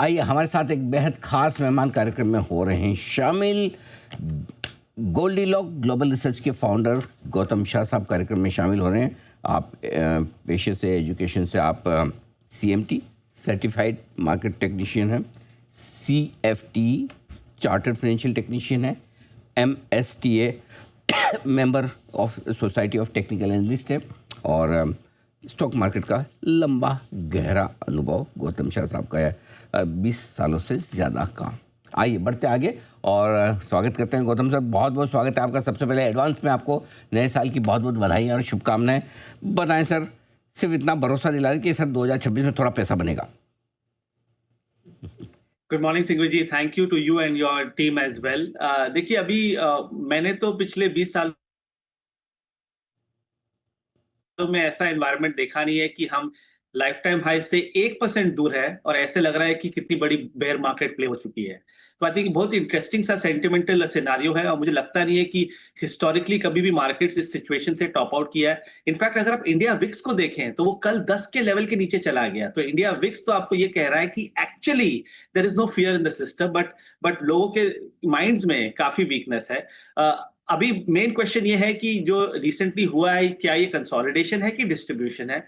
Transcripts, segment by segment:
आइए हमारे साथ एक बेहद खास मेहमान कार्यक्रम में हो रहे हैं शामिल। गोल्डीलॉक ग्लोबल रिसर्च के फाउंडर गौतम शाह साहब कार्यक्रम में शामिल हो रहे हैं। आप पेशे से, एजुकेशन से आप CMT सर्टिफाइड मार्केट टेक्नीशियन हैं, CFT चार्टर्ड फाइनेंशियल टेक्नीशियन है, MSTA member of society of technical analyst है और स्टॉक मार्केट का लंबा गहरा अनुभव गौतम शाह साहब का है, 20 सालों से ज़्यादा का। आइए बढ़ते आगे और स्वागत करते हैं गौतम साहब। बहुत बहुत स्वागत है आपका। सबसे पहले एडवांस में आपको नए साल की बहुत बहुत बधाई और शुभकामनाएं। बताएं सर, सिर्फ इतना भरोसा दिला दें कि सर 2026 में थोड़ा पैसा बनेगा। Good morning Singhvi ji, thank you to you and your team as well. देखिए अभी मैंने तो पिछले 20 साल में ऐसा एनवायरनमेंट देखा नहीं है कि हम लाइफ टाइम हाई से 1% दूर है और ऐसे लग रहा है कि कितनी बड़ी बेयर मार्केट प्ले हो चुकी है। तो आई थिंक बहुत इंटरेस्टिंग सा सेंटिमेंटल सिनेरियो है और मुझे लगता नहीं है कि हिस्टोरिकली कभी भी मार्केट्स इस सिचुएशन से टॉप आउट किया है। इनफैक्ट अगर आप इंडिया विक्स को देखें तो वो कल 10 के लेवल के नीचे चला गया। तो इंडिया विक्स तो आपको ये कह रहा है कि actually there is no fear in the system, but लोगों के माइंड्स में काफी वीकनेस है। अभी मेन क्वेश्चन ये है कि जो रिसेंटली हुआ है, क्या ये कंसोलिडेशन है कि डिस्ट्रीब्यूशन है?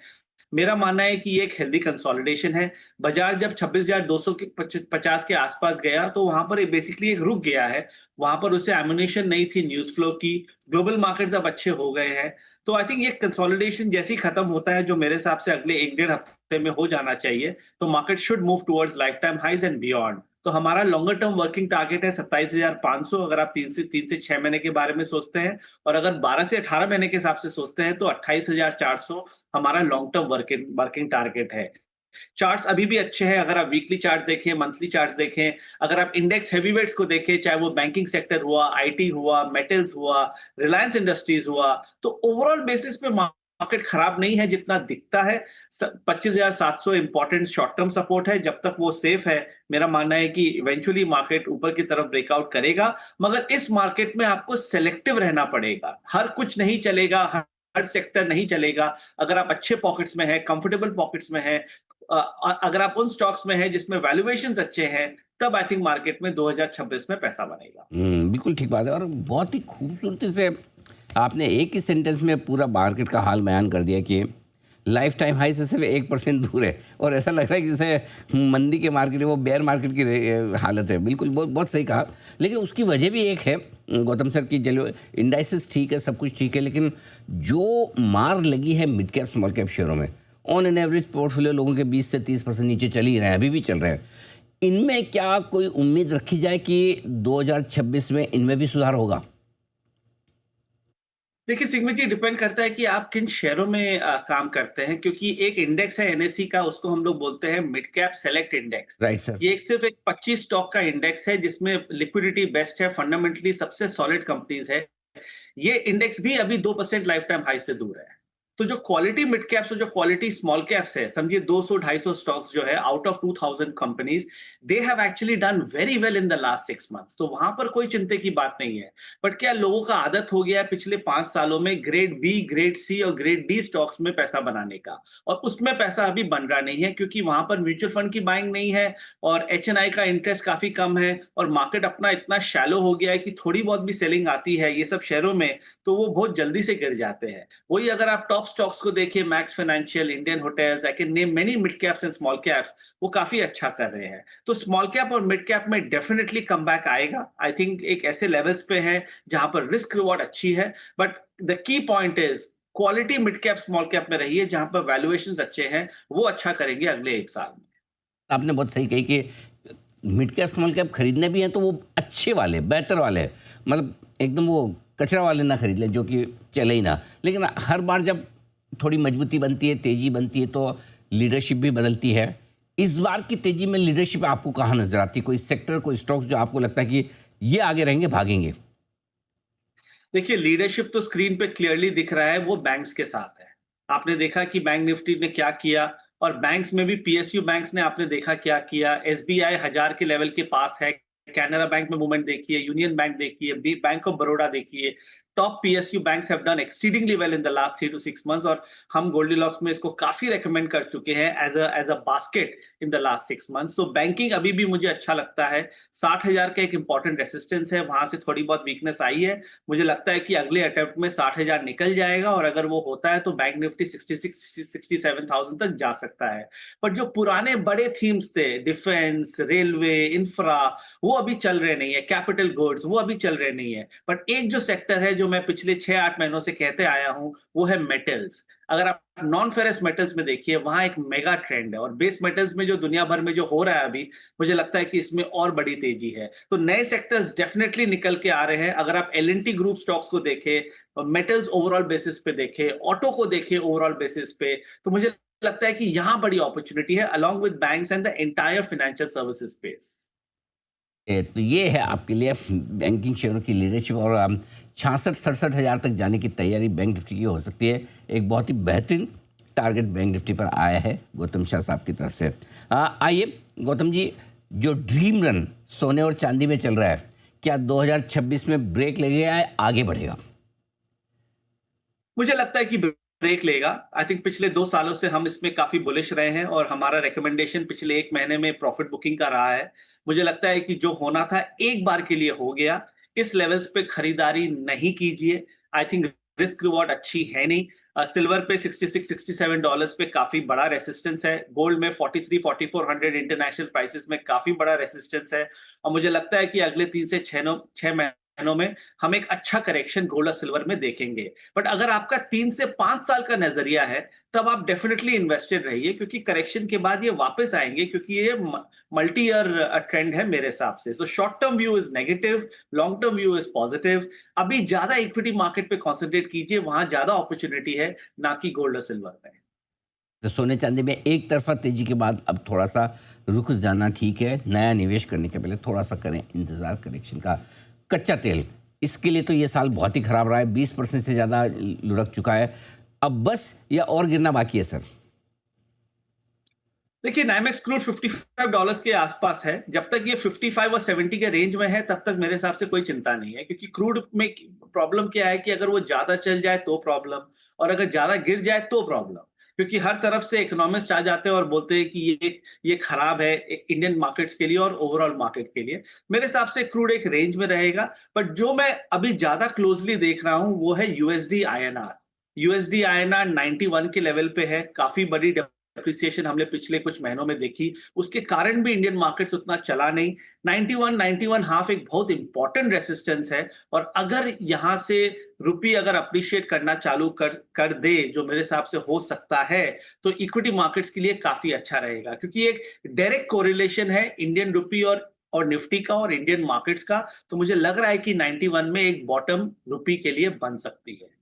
मेरा मानना है कि ये एक हेल्दी कंसोलिडेशन है। बाजार जब 26,250 के आसपास गया तो वहां पर बेसिकली एक रुक गया है। वहां पर उसे एमुनेशन नहीं थी न्यूज फ्लो की। ग्लोबल मार्केट्स अब अच्छे हो गए हैं, तो आई थिंक ये कंसोलिडेशन जैसे ही खत्म होता है, जो मेरे हिसाब से अगले 1-1.5 हफ्ते में हो जाना चाहिए, तो market should move towards lifetime highs and beyond. तो हमारा लॉन्गर टर्म वर्किंग टारगेट है 27,500। अगर आप 3 से 6 महीने के बारे में सोचते हैं और अगर 12 से 18 महीने के हिसाब से सोचते हैं तो 28,400 हमारा लॉन्ग टर्म वर्किंग टारगेट है। चार्ट्स अभी भी अच्छे हैं। अगर आप वीकली चार्ट देखें, मंथली चार्ट देखें, अगर आप इंडेक्स हैवीवेट्स को देखें, चाहे वो बैंकिंग सेक्टर हुआ, IT हुआ, मेटल्स हुआ, रिलायंस इंडस्ट्रीज हुआ, तो ओवरऑल बेसिस पे मार्केट खराब नहीं है जितना दिखता है। 25,700 इंपॉर्टेंट शॉर्ट टर्म सपोर्ट है। जब तक वो सेफ है, मेरा मानना है कि इवेंचुअली मार्केट ऊपर की तरफ ब्रेकआउट करेगा। मगर इस मार्केट में आपको सेलेक्टिव रहना पड़ेगा। हर कुछ नहीं चलेगा, हर सेक्टर नहीं चलेगा। अगर आप अच्छे पॉकेट्स में है, कंफर्टेबल पॉकेट्स में है, अगर आप उन स्टॉक्स में है जिसमें वैल्यूएशंस अच्छे हैं, तब आई थिंक मार्केट में 2026 में पैसा बनेगा। बिल्कुल ठीक बात है और बहुत ही खूबसूरती से आपने एक ही सेंटेंस में पूरा मार्केट का हाल बयान कर दिया कि लाइफ टाइम हाई से सिर्फ 1% दूर है और ऐसा लग रहा है कि जैसे मंदी के मार्केट है, वो बेयर मार्केट की हालत है। बिल्कुल बहुत बहुत सही कहा। लेकिन उसकी वजह भी एक है गौतम सर की, चलो इंडाइसेस ठीक है, सब कुछ ठीक है, लेकिन जो मार लगी है मिड कैप स्मॉल कैप शेयरों में, ऑन एन एवरेज पोर्टफोलियो लोगों के 20 से 30% नीचे चल ही रहे हैं, अभी भी चल रहे हैं। इनमें क्या कोई उम्मीद रखी जाए कि 2026 में इनमें भी सुधार होगा? देखिए सिंघवी जी, डिपेंड करता है कि आप किन शेयरों में काम करते हैं, क्योंकि एक इंडेक्स है NSE का, उसको हम लोग बोलते हैं mid cap select index. Right sir. ये सिर्फ एक 25 स्टॉक का इंडेक्स है जिसमें लिक्विडिटी बेस्ट है, फंडामेंटली सबसे सॉलिड कंपनीज है। ये इंडेक्स भी अभी 2% लाइफ टाइम हाई से दूर है। तो जो क्वालिटी मिड कैप्स और जो क्वालिटी स्मॉल कैप्स है, समझिए 200-250 स्टॉक्स जो है out of 2000 companies, they have actually done very well in the last 6 months. तो वहां पर कोई चिंता की बात नहीं है। बट क्या लोगों का आदत हो गया है पिछले 5 सालों में ग्रेड बी, ग्रेड सी और ग्रेड डी स्टॉक्स में पैसा बनाने का, और उसमें पैसा अभी बन रहा नहीं है क्योंकि वहां पर म्यूचुअल फंड की बाइंग नहीं है और HNI का इंटरेस्ट काफी कम है और मार्केट अपना इतना शैलो हो गया है कि थोड़ी बहुत भी सेलिंग आती है ये सब शेयरों में तो वो बहुत जल्दी से गिर जाते हैं। वही अगर आप टॉप स्टॉक्स को देखिए, max financial, Indian hotels, I can name many mid caps and small caps, वो काफी अच्छा कर रहे हैं। तो स्मॉल कैप और मिड कैप में डेफिनेटली कम बैक आएगा। आई थिंक एक ऐसे लेवल्स पे है जहां पर रिस्क रिवॉर्ड अच्छी है, but the key point is quality mid cap small cap में रहिए जहां पर वैल्यूएशंस अच्छे हैं, वो अच्छा करेंगे अगले 1 साल में। आपने बहुत सही कही कि मिड कैप स्मॉल कैप खरीदने भी हैं तो वो अच्छे वाले, बेहतर वाले, मतलब एकदम वो कचरा वाले ना खरीद लें जो कि चले ही ना। लेकिन हर बार जब थोड़ी मजबूती बनती है, तेज़ी बनती है, तो लीडरशिप भी बदलती है। इस बार की तेज़ी में लीडरशिप आपको कहाँ नजर आती है? कोई सेक्टर, कोई स्टॉक्स जो आपको लगता है कि ये आगे रहेंगे, भागेंगे? देखिए लीडरशिप तो स्क्रीन पे क्लियरली दिख रहा है, वो बैंक्स के साथ है। आपने देखा कि बैंक निफ्टी ने क्या किया, और बैंक्स में भी PSU बैंक्स ने आपने देखा क्या किया। SBI 1000 के लेवल के पास है, कैनरा बैंक में मूवमेंट देखिए, यूनियन बैंक देखिए, बैंक ऑफ बड़ौदा देखिए, top PSU banks have done exceedingly well in the last 3 to 6 months, और हम गोल्डीलॉक्स में इसको काफी रेकमेंड कर चुके हैं as a basket in the last 6 months. तो बैंकिंग अभी भी मुझे अच्छा लगता है। 60,000 का एक इंपॉर्टेंट रेसिस्टेंस है, वहां से थोड़ी बहुत वीकनेस आई है। मुझे लगता है कि अगले अटेम्प्ट में 60,000 निकल जाएगा, और अगर वो होता है तो बैंक निफ्टी 67,000 तक जा सकता है। पर जो पुराने बड़े थीम्स थे, डिफेंस, रेलवे, इंफ्रा, वो अभी चल रहे नहीं है। कैपिटल गुड्स वो अभी चल रहे नहीं है। बट एक जो सेक्टर है जो मैं पिछले 6-8 महीनों से कहते आया हूं, वो है मेटल्स। अगर आप नॉन फेरस मेटल्स में देखिए, वहां एक मेगा ट्रेंड है, और बेस मेटल्स में जो दुनिया भर में जो हो रहा है अभी, मुझे लगता है कि इसमें और बड़ी तेजी है। तो नए सेक्टर्स डेफिनेटली निकल के आ रहे हैं। अगर आप L&T ग्रुप स्टॉक्स को देखें, मेटल्स ओवरऑल बेसिस पे देखें, ऑटो को देखें ओवरऑल बेसिस पे, तो मुझे लगता है कि यहां बड़ी अपॉर्चुनिटी है along with banks and the entire financial services space. तो ये है आपके लिए बैंकिंग शेयरों की लीडरशिप, और 66-67 हज़ार तक जाने की तैयारी बैंक निफ्टी की हो सकती है। एक बहुत ही बेहतरीन टारगेट बैंक निफ्टी पर आया है गौतम शाह साहब की तरफ से। आइए गौतम जी, जो ड्रीम रन सोने और चांदी में चल रहा है, क्या 2026 में ब्रेक लगेगा या आगे बढ़ेगा? मुझे लगता है कि ब्रेक लेगा। आई थिंक पिछले 2 सालों से हम इसमें काफी बुलिश रहे हैं, और हमारा रिकमेंडेशन पिछले 1 महीने में प्रॉफिट बुकिंग का रहा है। मुझे लगता है कि जो होना था एक बार के लिए हो गया। इस लेवल्स पे खरीदारी नहीं कीजिए। आई थिंक रिस्क रिवॉर्ड अच्छी है नहीं। सिल्वर पे $66-67 पे काफी बड़ा रेसिस्टेंस है। गोल्ड में 43-4400 इंटरनेशनल प्राइसेस में काफी बड़ा रेसिस्टेंस है। और मुझे लगता है कि अगले 3 से 6 महीनों में हम एक अच्छा करेक्शन गोल्ड और सिल्वर में देखेंगे। बट अगर आपका 3 से 5 साल का नजरिया है, तब आप डेफिनेटली इन्वेस्टेड रहिए, क्योंकि करेक्शन के बाद ये वापस आएंगे, क्योंकि ये मल्टी ईयर ट्रेंड है मेरे हिसाब से। So short term view is negative, long term view is positive. अभी ज्यादा इक्विटी मार्केट पे कॉन्सेंट्रेट कीजिए, वहां ज्यादा अपॉर्चुनिटी है, ना कि गोल्ड और सिल्वर में। तो सोने चांदी में एक तरफा तेजी के बाद अब थोड़ा सा रुक जाना ठीक है। नया निवेश करने के पहले थोड़ा सा करें इंतजार करेक्शन का। कच्चा तेल, इसके लिए तो ये साल बहुत ही खराब रहा है, 20% से ज़्यादा लुढ़क चुका है। अब बस या और गिरना बाकी है सर? देखिए, नाइमेक्स क्रूड $55 के आसपास है। जब तक ये 55 और 70 के रेंज में है, तब तक मेरे हिसाब से कोई चिंता नहीं है, क्योंकि क्रूड में प्रॉब्लम क्या है कि अगर वो ज्यादा चल जाए तो प्रॉब्लम, और अगर ज्यादा गिर जाए तो प्रॉब्लम। क्योंकि हर तरफ से इकोनॉमिस्ट आ जाते हैं और बोलते हैं कि ये खराब है इंडियन मार्केट्स के लिए और ओवरऑल मार्केट के लिए। मेरे हिसाब से क्रूड एक रेंज में रहेगा। बट जो मैं अभी ज्यादा क्लोजली देख रहा हूं, वो है यूएसडी आईएनआर। यूएसडी आईएनआर 91 के लेवल पे है। काफी बड़ी अप्रिसिएशन हमने पिछले कुछ महीनों में देखी। उसके कारण भी इंडियन मार्केट्स उतना चला नहीं। 91 हाफ एक बहुत इंपॉर्टेंट रेसिस्टेंस है, और अगर यहां से रुपी अगर अप्रिशिएट करना चालू कर दे, जो मेरे हिसाब से हो सकता है, तो इक्विटी मार्केट्स के लिए काफी अच्छा रहेगा, क्योंकि एक डायरेक्ट कोरिलेशन है इंडियन रुपी और निफ्टी का और इंडियन मार्केट्स का। तो मुझे लग रहा है कि 91 में एक बॉटम रुपी के लिए बन सकती है।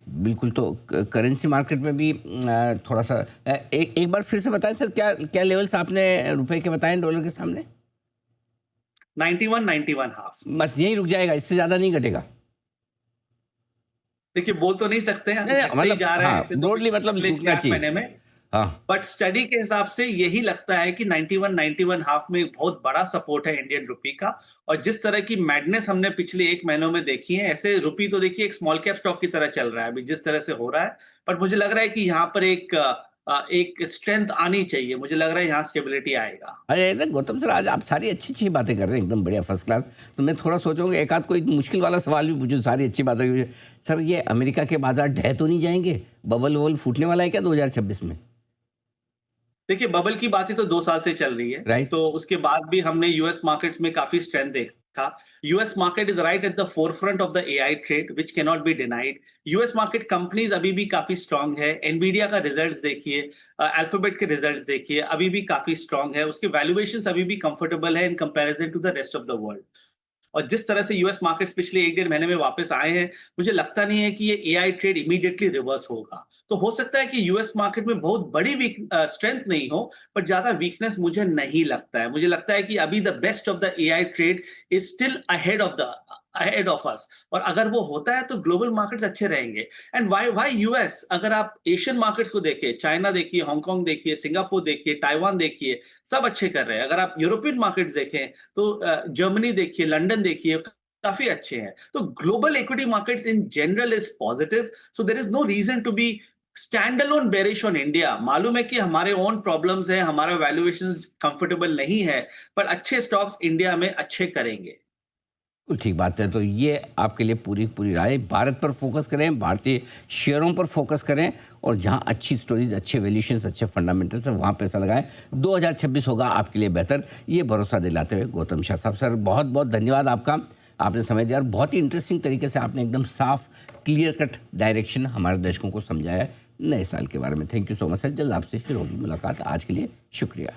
बिल्कुल। तो करेंसी मार्केट में भी थोड़ा सा एक बार फिर से बताएं सर, क्या क्या लेवल्स आपने रुपए के बताएं डॉलर के सामने? 91 हाफ। बस यहीं रुक जाएगा, इससे ज़्यादा नहीं घटेगा? देखिए, बोल तो नहीं सकते हैं, नहीं नहीं, घटते ही मतलब जा रहा है हाँ, ऐसे तो ब्रॉडली मतलब पिछले रुकना 8 चाहिए। महीने में। हाँ। बट स्टडी के हिसाब से यही लगता है कि 91 हाफ में एक बहुत बड़ा सपोर्ट है इंडियन रुपी का। और जिस तरह की मैडनेस हमने पिछले 1 महीनों में देखी है, ऐसे रुपी तो देखिए एक स्मॉल कैप स्टॉक की तरह चल रहा है अभी, जिस तरह से हो रहा है। बट मुझे लग रहा है कि यहाँ पर एक स्ट्रेंथ आनी चाहिए। मुझे लग रहा है यहाँ स्टेबिलिटी आएगा। अरे ना गौतम सर, आज आप सारी अच्छी अच्छी बातें कर रहे हैं, एकदम बढ़िया फर्स्ट क्लास। तो मैं थोड़ा सोचूंगा एक आध कोई मुश्किल वाला सवाल भी पूछूं, सारी अच्छी बातें की। सर, ये अमेरिका के बाजार ढह तो नहीं जाएंगे? बबल वबल फूटने वाला है क्या 2026 में? देखिए, बबल की बातें तो 2 साल से चल रही है। राइट। तो उसके बाद भी हमने यूएस मार्केट्स में काफी स्ट्रेंथ देखा। US market is right at the forefront of the AI trade, which can not be denied. US market companies अभी भी काफी स्ट्रांग है। एनवीडिया का रिजल्ट्स देखिए, अल्फाबेट के रिजल्ट्स देखिए, अभी भी काफी स्ट्रांग है। उसके वैल्यूएशंस अभी भी कंफर्टेबल है in comparison to the rest of the world. और जिस तरह से यूएस मार्केट्स पिछले 1 डेढ़ महीने में वापस आए हैं, मुझे लगता नहीं है कि ये एआई ट्रेड इमीडिएटली रिवर्स होगा। तो हो सकता है कि यूएस मार्केट में बहुत बड़ी स्ट्रेंथ नहीं हो, पर ज्यादा वीकनेस मुझे नहीं लगता है। मुझे लगता है कि अभी the best of the AI trade is still ahead of us. और अगर वो होता है तो ग्लोबल मार्केट्स अच्छे रहेंगे। And why US? अगर आप एशियन मार्केट्स को देखिए, चाइना देखिए, हांगकांग देखिए, सिंगापुर देखिए, ताइवान देखिए, सब अच्छे कर रहे हैं। अगर आप यूरोपियन मार्केट्स देखें तो जर्मनी देखिए, लंदन देखिए, काफी अच्छे हैं। तो global equity markets in general is positive, so there is no reason to be stand alone bearish on India. मालूम है कि हमारे ओन प्रॉब्लम्स हैं, हमारा वैल्यूएशंस कंफर्टेबल नहीं है, पर अच्छे स्टॉक्स इंडिया में अच्छे करेंगे। बिल्कुल ठीक बात है। तो ये आपके लिए पूरी पूरी राय, भारत पर फोकस करें, भारतीय शेयरों पर फोकस करें और जहां अच्छी स्टोरीज, अच्छे वैल्यूएशंस, अच्छे फंडामेंटल्स हैं वहां पैसा लगाएं। 2026 होगा आपके लिए बेहतर, ये भरोसा दिलाते हुए गौतम शाह साहब, सर बहुत बहुत धन्यवाद आपका, आपने समय दिया और बहुत ही इंटरेस्टिंग तरीके से आपने एकदम साफ क्लियर कट डायरेक्शन हमारे दर्शकों को समझाया नए साल के बारे में। Thank you so much sir. जल्द आपसे फिर होगी मुलाकात, आज के लिए शुक्रिया।